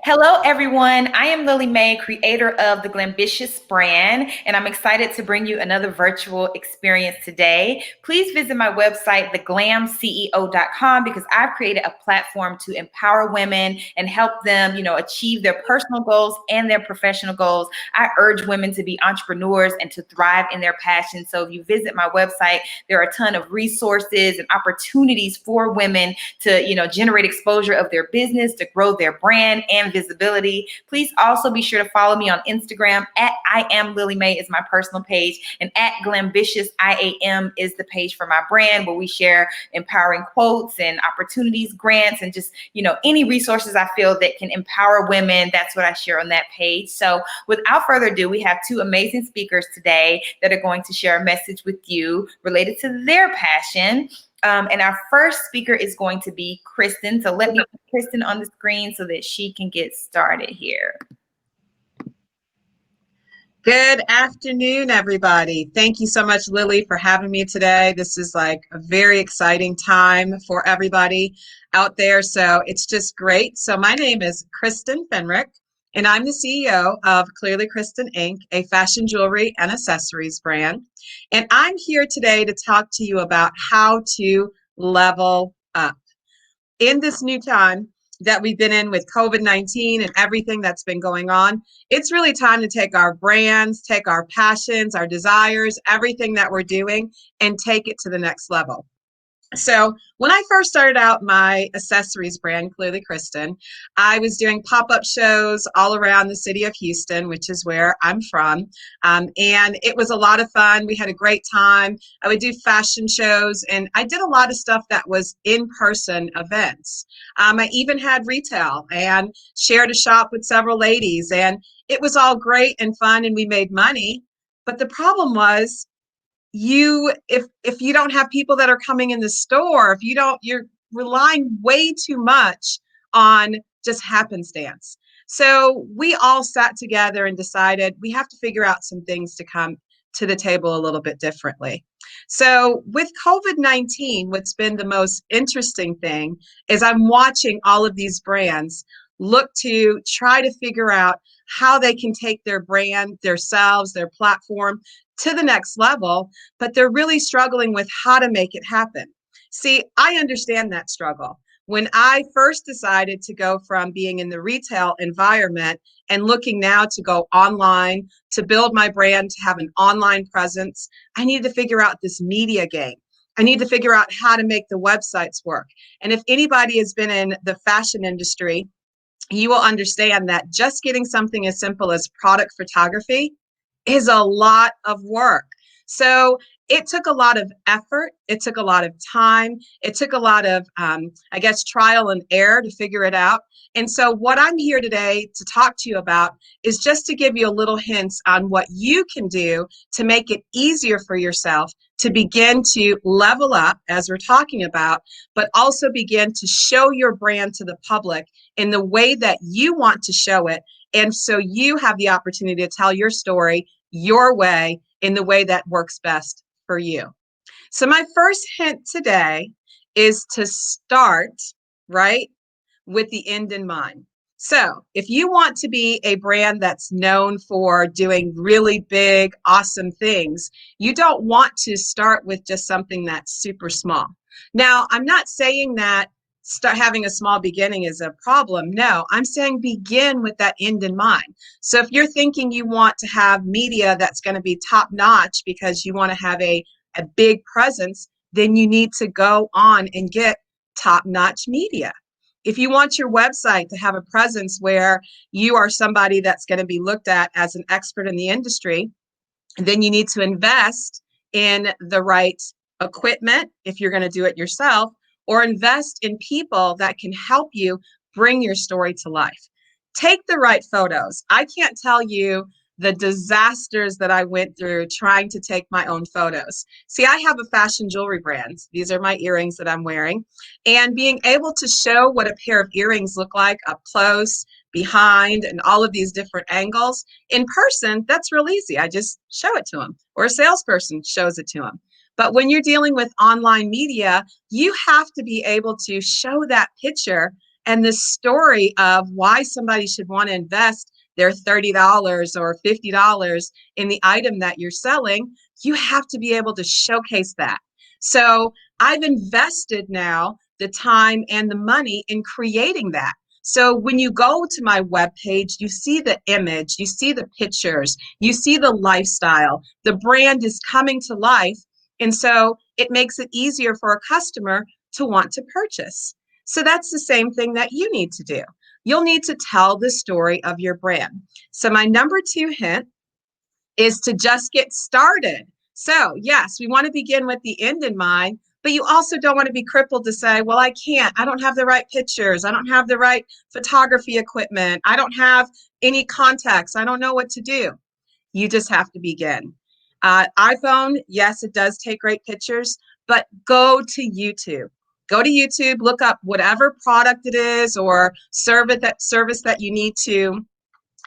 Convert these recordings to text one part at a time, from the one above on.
Hello, everyone. I am Lillie Mae, creator of the Glambitious brand, and I'm excited to bring you another virtual experience today. Please visit my website, theglamceo.com, because I've created a platform to empower women and help them, achieve their personal goals and their professional goals. I urge women to be entrepreneurs and to thrive in their passion. So if you visit my website, there are a ton of resources and opportunities for women to, generate exposure of their business, to grow their brand and visibility. Please also be sure to follow me on Instagram at I am Lillie Mae is my personal page, and at Glambitious IAM is the page for my brand, where we share empowering quotes and opportunities, grants, and just, any resources I feel that can empower women. That's what I share on that page. So without further ado, we have two amazing speakers today that are going to share a message with you related to their passion. And our first speaker is going to be Kristen. So let me put Kristen on the screen so that she can get started here. Good afternoon, everybody. Thank you so much, Lillie, for having me today. This is like a very exciting time for everybody out there. So it's just great. So my name is Kristen Fenrick, and I'm the CEO of Clearly Kristen Inc., a fashion jewelry and accessories brand. And I'm here today to talk to you about how to level up. In this new time that we've been in with COVID-19 and everything that's been going on, it's really time to take our brands, take our passions, our desires, everything that we're doing, and take it to the next level. So when I first started out my accessories brand, Clearly Kristen, I was doing pop-up shows all around the city of Houston, which is where I'm from. And it was a lot of fun. We had a great time. I would do fashion shows, and I did a lot of stuff that was in-person events. I even had retail and shared a shop with several ladies, and it was all great and fun, and we made money. But the problem was, if you don't have people that are coming in the store, you're relying way too much on just happenstance. So we all sat together and decided we have to figure out some things to come to the table a little bit differently. So with COVID-19, what's been the most interesting thing is I'm watching all of these brands look to try to figure out how they can take their brand, themselves, their platform to the next level, but they're really struggling with how to make it happen. See, I understand that struggle. When I first decided to go from being in the retail environment and looking now to go online, to build my brand, to have an online presence, I needed to figure out this media game. I need to figure out how to make the websites work. And if anybody has been in the fashion industry, you will understand that just getting something as simple as product photography is a lot of work. So it took a lot of effort. It took a lot of time. It took a lot of, trial and error to figure it out. And so what I'm here today to talk to you about is just to give you a little hints on what you can do to make it easier for yourself to begin to level up, as we're talking about, but also begin to show your brand to the public in the way that you want to show it. And so you have the opportunity to tell your story your way, in the way that works best for you. So my first hint today is to start, right, with the end in mind. So if you want to be a brand that's known for doing really big, awesome things, you don't want to start with just something that's super small. Now, I'm not saying that start having a small beginning is a problem. No, I'm saying begin with that end in mind. So if you're thinking you want to have media that's going to be top notch because you want to have a big presence, then you need to go on and get top notch media. If you want your website to have a presence where you are somebody that's going to be looked at as an expert in the industry, then you need to invest in the right equipment if you're going to do it yourself, or invest in people that can help you bring your story to life. Take the right photos. I can't tell you the disasters that I went through trying to take my own photos. See, I have a fashion jewelry brand. These are my earrings that I'm wearing. And being able to show what a pair of earrings look like up close, behind, and all of these different angles in person, that's real easy. I just show it to them, or a salesperson shows it to them. But when you're dealing with online media, you have to be able to show that picture and the story of why somebody should want to invest their $30 or $50 in the item that you're selling, you have to be able to showcase that. So I've invested now the time and the money in creating that. So when you go to my webpage, you see the image, you see the pictures, you see the lifestyle, the brand is coming to life. And so it makes it easier for a customer to want to purchase. So that's the same thing that you need to do. You'll need to tell the story of your brand. So my number 2 hint is to just get started. So yes, we want to begin with the end in mind, but you also don't want to be crippled to say, well, I don't have the right pictures. I don't have the right photography equipment. I don't have any contacts. I don't know what to do. You just have to begin. iPhone, yes, it does take great pictures, but go to YouTube. Go to YouTube, look up whatever product it is or service that you need to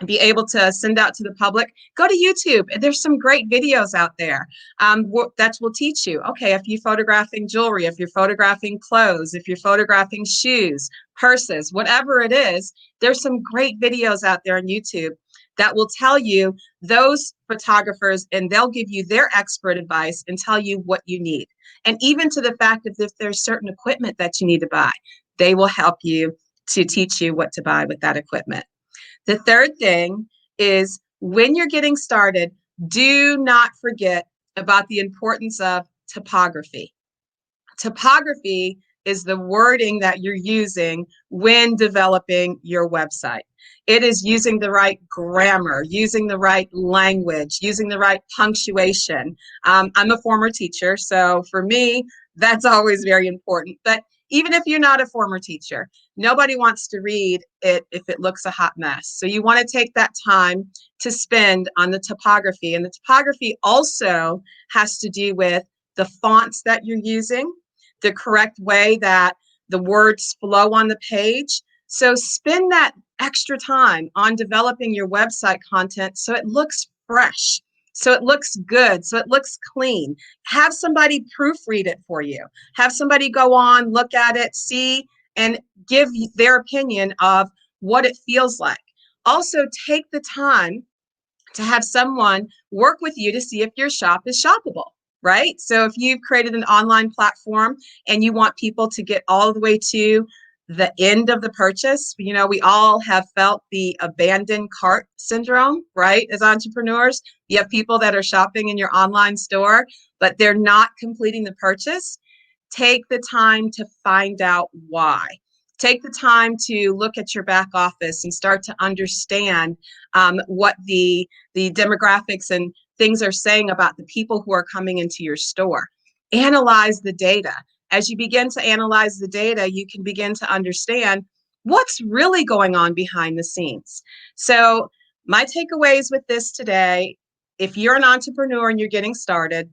be able to send out to the public. Go to YouTube. There's some great videos out there that will teach you, okay, if you're photographing jewelry, if you're photographing clothes, if you're photographing shoes, purses, whatever it is, there's some great videos out there on YouTube that will tell you those photographers, and they'll give you their expert advice and tell you what you need. And even to the fact that if there's certain equipment that you need to buy, they will help you to teach you what to buy with that equipment. The third thing is when you're getting started, do not forget about the importance of typography. Typography is the wording that you're using when developing your website. It is using the right grammar, using the right language, using the right punctuation. I'm a former teacher, so for me, that's always very important. But even if you're not a former teacher, nobody wants to read it if it looks a hot mess. So you want to take that time to spend on the typography. And the typography also has to do with the fonts that you're using, the correct way that the words flow on the page. So spend that extra time on developing your website content so it looks fresh, so it looks good, so it looks clean. Have somebody proofread it for you. Have somebody go on, look at it, see, and give their opinion of what it feels like. Also, take the time to have someone work with you to see if your shop is shoppable, right? So if you've created an online platform and you want people to get all the way to the end of the purchase, you know, we all have felt the abandoned cart syndrome, right? As entrepreneurs, you have people that are shopping in your online store, but they're not completing the purchase. Take the time to find out why. Take the time to look at your back office and start to understand what the demographics and things are saying about the people who are coming into your store. Analyze the data. As you begin to analyze the data, you can begin to understand what's really going on behind the scenes. So my takeaways with this today, if you're an entrepreneur and you're getting started,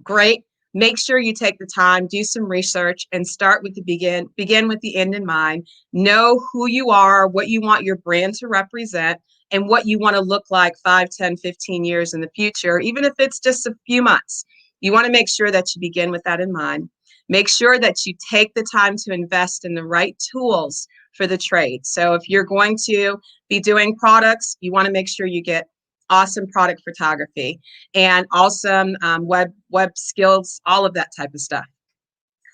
great. Make sure you take the time, do some research, and start with the begin with the end in mind. Know who you are, what you want your brand to represent, and what you want to look like 5, 10, 15 years in the future, even if it's just a few months. You want to make sure that you begin with that in mind. Make sure that you take the time to invest in the right tools for the trade. So if you're going to be doing products, you want to make sure you get awesome product photography and awesome web skills, all of that type of stuff.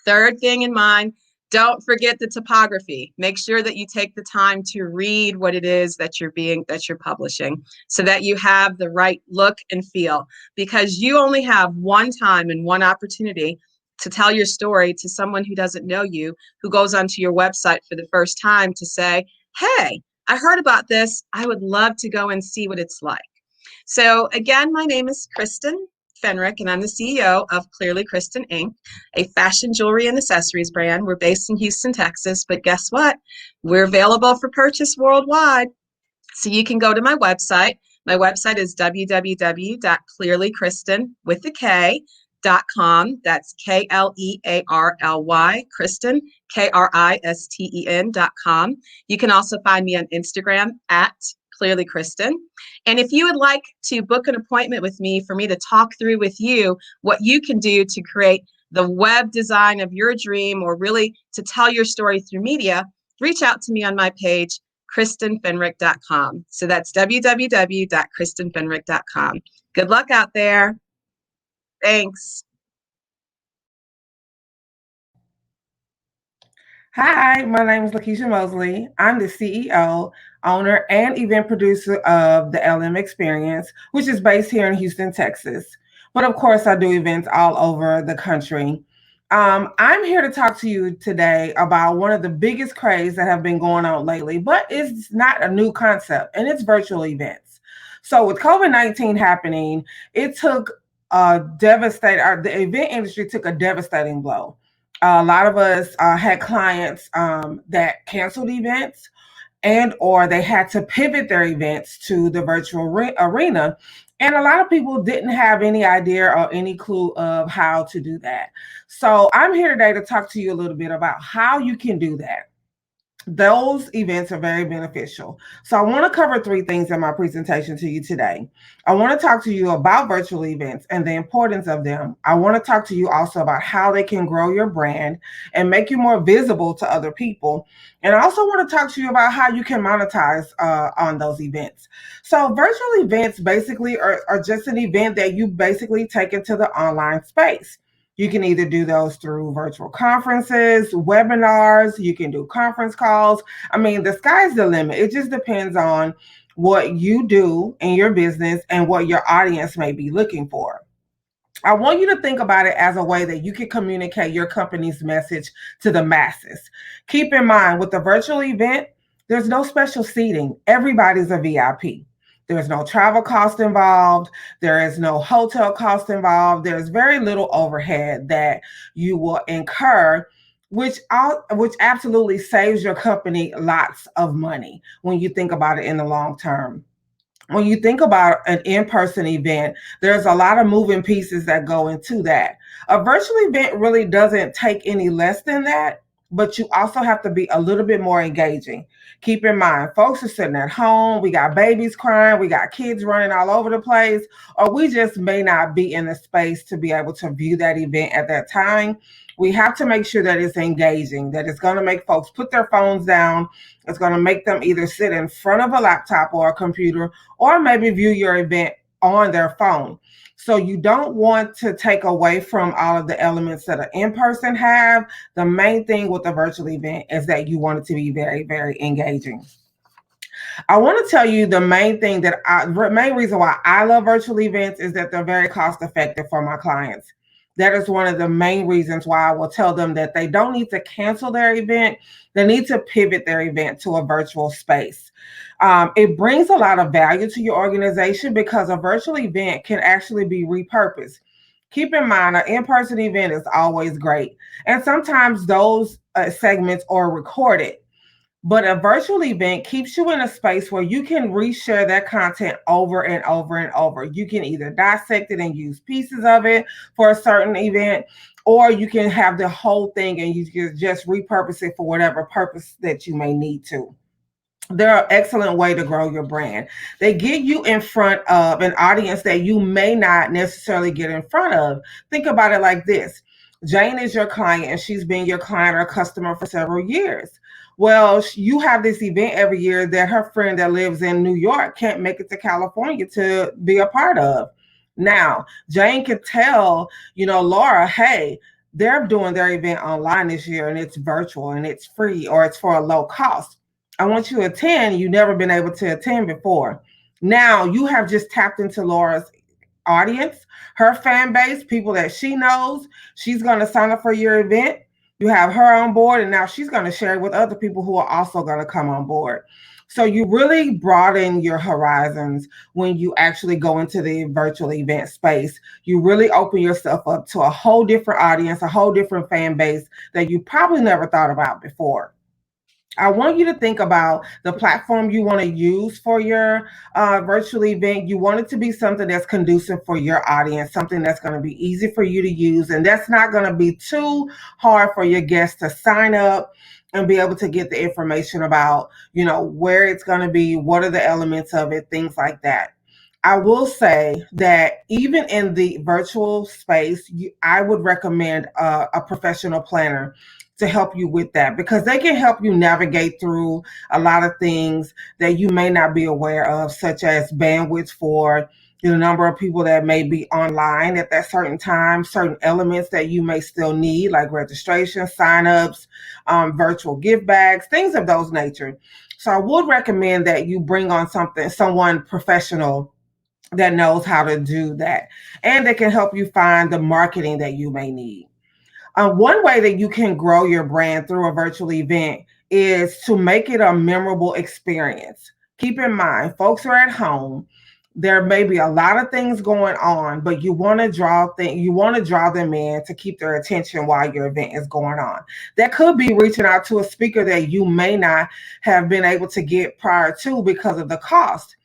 Third thing in mind, don't forget the typography. Make sure that you take the time to read what it is that you're publishing so that you have the right look and feel, because you only have one time and one opportunity to tell your story to someone who doesn't know you, who goes onto your website for the first time to say, hey, I heard about this. I would love to go and see what it's like. So again, my name is Kristen Fenrick, and I'm the CEO of Clearly Kristen Inc., a fashion jewelry and accessories brand. We're based in Houston, Texas, but guess what? We're available for purchase worldwide. So you can go to my website. My website is www.clearlykristen.com. That's Klearly, Kristen, Kristen.com. You can also find me on Instagram at Clearly Kristen. And if you would like to book an appointment with me for me to talk through with you what you can do to create the web design of your dream, or really to tell your story through media, reach out to me on my page, KristenFenrick.com. So that's www.KristenFenrick.com. Good luck out there. Thanks. Hi, my name is Lakisha Mosley. I'm the CEO, owner, and event producer of the LM Experience, which is based here in Houston, Texas. But of course, I do events all over the country. I'm here to talk to you today about one of the biggest crazes that have been going on lately, but it's not a new concept, and it's virtual events. So with COVID-19 happening, it took the event industry took a devastating blow. A lot of us had clients that canceled events and or they had to pivot their events to the virtual arena. And a lot of people didn't have any idea or any clue of how to do that. So I'm here today to talk to you a little bit about how you can do that. Those events are very beneficial. So I want to cover three things in my presentation to you today. I want to talk to you about virtual events and the importance of them. I want to talk to you also about how they can grow your brand and make you more visible to other people. And I also want to talk to you about how you can monetize on those events. So virtual events basically are just an event that you basically take into the online space. You can either do those through virtual conferences, webinars, you can do conference calls. I mean, the sky's the limit. It just depends on what you do in your business and what your audience may be looking for. I want you to think about it as a way that you can communicate your company's message to the masses. Keep in mind, with the virtual event, there's no special seating. Everybody's a VIP. There's no travel cost involved. There is no hotel cost involved. There's very little overhead that you will incur, which absolutely saves your company lots of money when you think about it in the long term. When you think about an in-person event, there's a lot of moving pieces that go into that. A virtual event really doesn't take any less than that, but you also have to be a little bit more engaging. Keep in mind, folks are sitting at home, we got babies crying, we got kids running all over the place, or we just may not be in the space to be able to view that event at that time. We have to make sure that it's engaging, that it's going to make folks put their phones down. It's going to make them either sit in front of a laptop or a computer or maybe view your event on their phone. So you don't want to take away from all of the elements that an in-person have. The main thing with a virtual event is that you want it to be very, very engaging. I want to tell you the main reason why I love virtual events is that they're very cost effective for my clients. That is one of the main reasons why I will tell them that they don't need to cancel their event. They need to pivot their event to a virtual space. It brings a lot of value to your organization because a virtual event can actually be repurposed. Keep in mind, an in-person event is always great. And sometimes those segments are recorded. But a virtual event keeps you in a space where you can reshare that content over and over and over. You can either dissect it and use pieces of it for a certain event, or you can have the whole thing and you can just repurpose it for whatever purpose that you may need to. They're an excellent way to grow your brand. They get you in front of an audience that you may not necessarily get in front of. Think about it like this. Jane is your client and she's been your client or customer for several years. Well, you have this event every year that her friend that lives in New York can't make it to California to be a part of. Now, Jane could tell, Laura, hey, they're doing their event online this year and it's virtual and it's free or it's for a low cost. I want you to attend. You've never been able to attend before. Now you have just tapped into Laura's audience, her fan base, people that she knows. She's going to sign up for your event. You have her on board, and now she's going to share it with other people who are also going to come on board. So you really broaden your horizons when you actually go into the virtual event space. You really open yourself up to a whole different audience, a whole different fan base that you probably never thought about before. I want you to think about the platform you want to use for your virtual event. You want it to be something that's conducive for your audience, something that's going to be easy for you to use, and that's not going to be too hard for your guests to sign up and be able to get the information about, where it's going to be, what are the elements of it, things like that. I will say that even in the virtual space, I would recommend a professional planner to help you with that, because they can help you navigate through a lot of things that you may not be aware of, such as bandwidth for the number of people that may be online at that certain time, certain elements that you may still need, like registration, signups, virtual gift bags, things of those nature. So I would recommend that you bring on someone professional that knows how to do that, and that can help you find the marketing that you may need. One way that you can grow your brand through a virtual event is to make it a memorable experience. Keep in mind, folks are at home. There may be a lot of things going on, but you want to draw them in to keep their attention while your event is going on. That could be reaching out to a speaker that you may not have been able to get prior to because of the cost.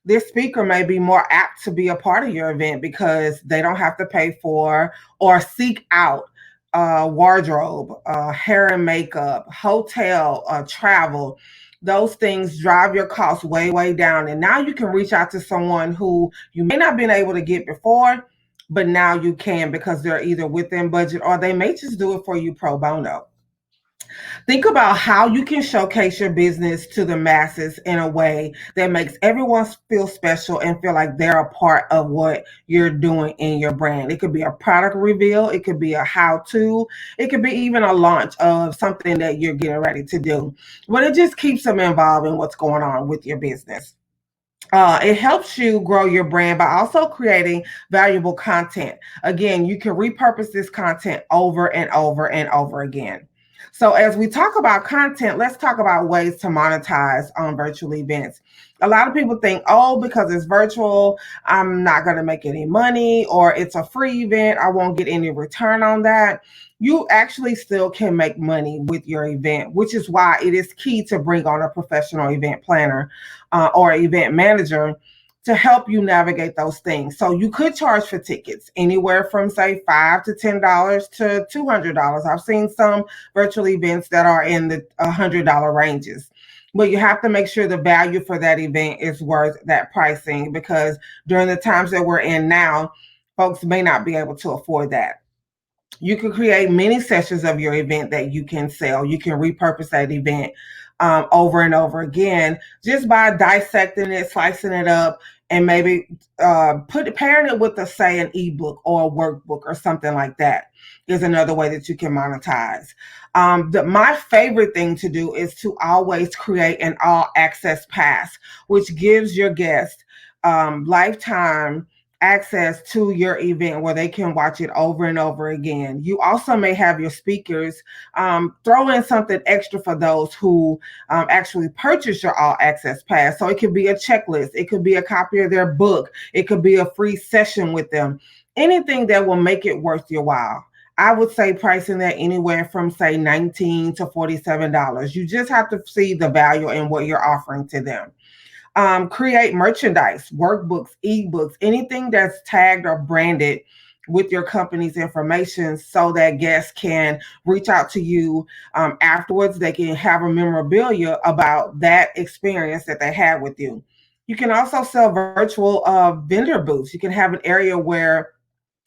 This speaker may be more apt to be a part of your event because they don't have to pay for or seek out wardrobe, hair and makeup, hotel, travel. Those things drive your costs way, way down. And now you can reach out to someone who you may not have been able to get before, but now you can because they're either within budget or they may just do it for you pro bono. Think about how you can showcase your business to the masses in a way that makes everyone feel special and feel like they're a part of what you're doing in your brand. It could be a product reveal, it could be a how-to, it could be even a launch of something that you're getting ready to do. But it just keeps them involved in what's going on with your business. It helps you grow your brand by also creating valuable content. Again, you can repurpose this content over and over and over again. So as we talk about content, let's talk about ways to monetize on virtual events. A lot of people think, oh, because it's virtual, I'm not going to make any money, or it's a free event, I won't get any return on that. You actually still can make money with your event, which is why it is key to bring on a professional event planner or event manager to help you navigate those things. So you could charge for tickets anywhere from say $5 to $10 to $200. I've seen some virtual events that are in the $100 ranges. But you have to make sure the value for that event is worth that pricing, because during the times that we're in now, folks may not be able to afford that. You can create many sessions of your event that you can sell. You can repurpose that event over and over again just by dissecting it, slicing it up, and maybe pairing it with, say, an ebook or a workbook or something like that is another way that you can monetize. My favorite thing to do is to always create an all access pass, which gives your guests lifetime access to your event where they can watch it over and over again. You also may have your speakers throw in something extra for those who actually purchase your all access pass. So it could be a checklist, it could be a copy of their book, it could be a free session with them, anything that will make it worth your while. I would say pricing that anywhere from say $19 to $47. You just have to see the value in what you're offering to them. Create merchandise, workbooks, ebooks, anything that's tagged or branded with your company's information so that guests can reach out to you afterwards. They can have a memorabilia about that experience that they had with you. You can also sell virtual vendor booths. You can have an area where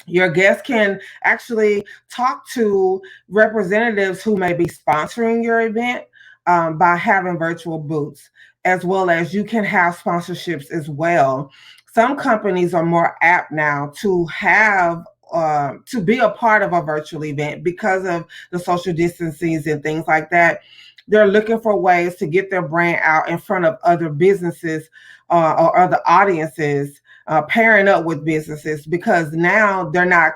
your guests can actually talk to representatives who may be sponsoring your event by having virtual booths, as well as you can have sponsorships as well. Some companies are more apt now to have to be a part of a virtual event because of the social distancing and things like that. They're looking for ways to get their brand out in front of other businesses or other audiences, pairing up with businesses, because now they're not,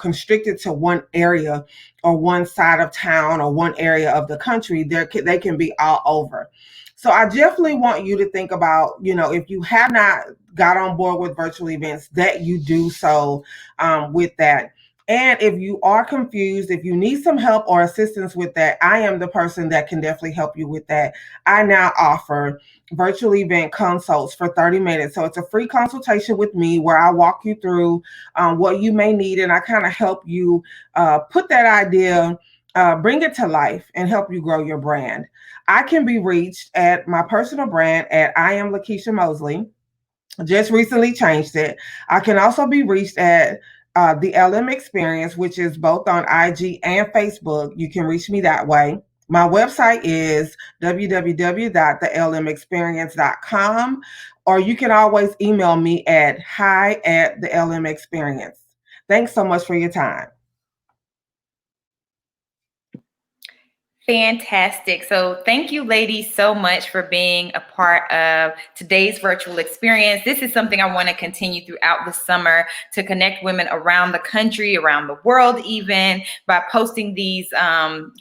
constricted to one area or one side of town or one area of the country. They can be all over. So I definitely want you to think about, if you have not got on board with virtual events, that you do so with that. And if you are confused, if you need some help or assistance with that, I am the person that can definitely help you with that. I now offer virtual event consults for 30 minutes. So it's a free consultation with me where I walk you through what you may need, and I kind of help you put that idea, bring it to life, and help you grow your brand. I can be reached at my personal brand at I am Lakisha Mosley. Just recently changed it. I can also be reached at the LM Experience, which is both on IG and Facebook. You can reach me that way. My website is www.thelmexperience.com, or you can always email me at hi@thelmexperience. Thanks so much for your time. Fantastic. So thank you, ladies, so much for being a part of today's virtual experience. This is something I want to continue throughout the summer to connect women around the country, around the world, even by posting these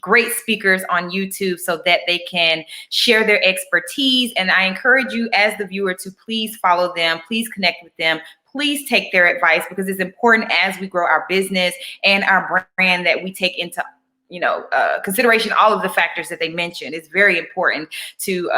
great speakers on YouTube so that they can share their expertise. And I encourage you as the viewer to please follow them, please connect with them, please take their advice, because it's important as we grow our business and our brand that we take into consideration all of the factors that they mentioned. It's very important to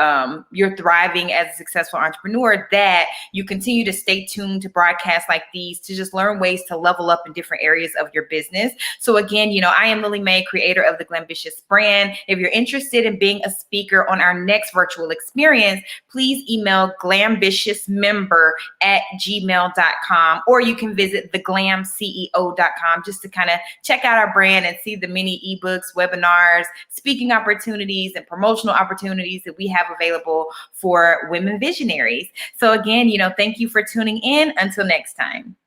you're thriving as a successful entrepreneur, that you continue to stay tuned to broadcasts like these to just learn ways to level up in different areas of your business. So again, I am Lillie Mae, creator of the Glambitious brand. If you're interested in being a speaker on our next virtual experience, please email glambitiousmember@gmail.com, or you can visit theglamceo.com just to kind of check out our brand and see the many ebooks, webinars, speaking opportunities, and promotional opportunities that we have available for women visionaries. So again, thank you for tuning in. Until next time.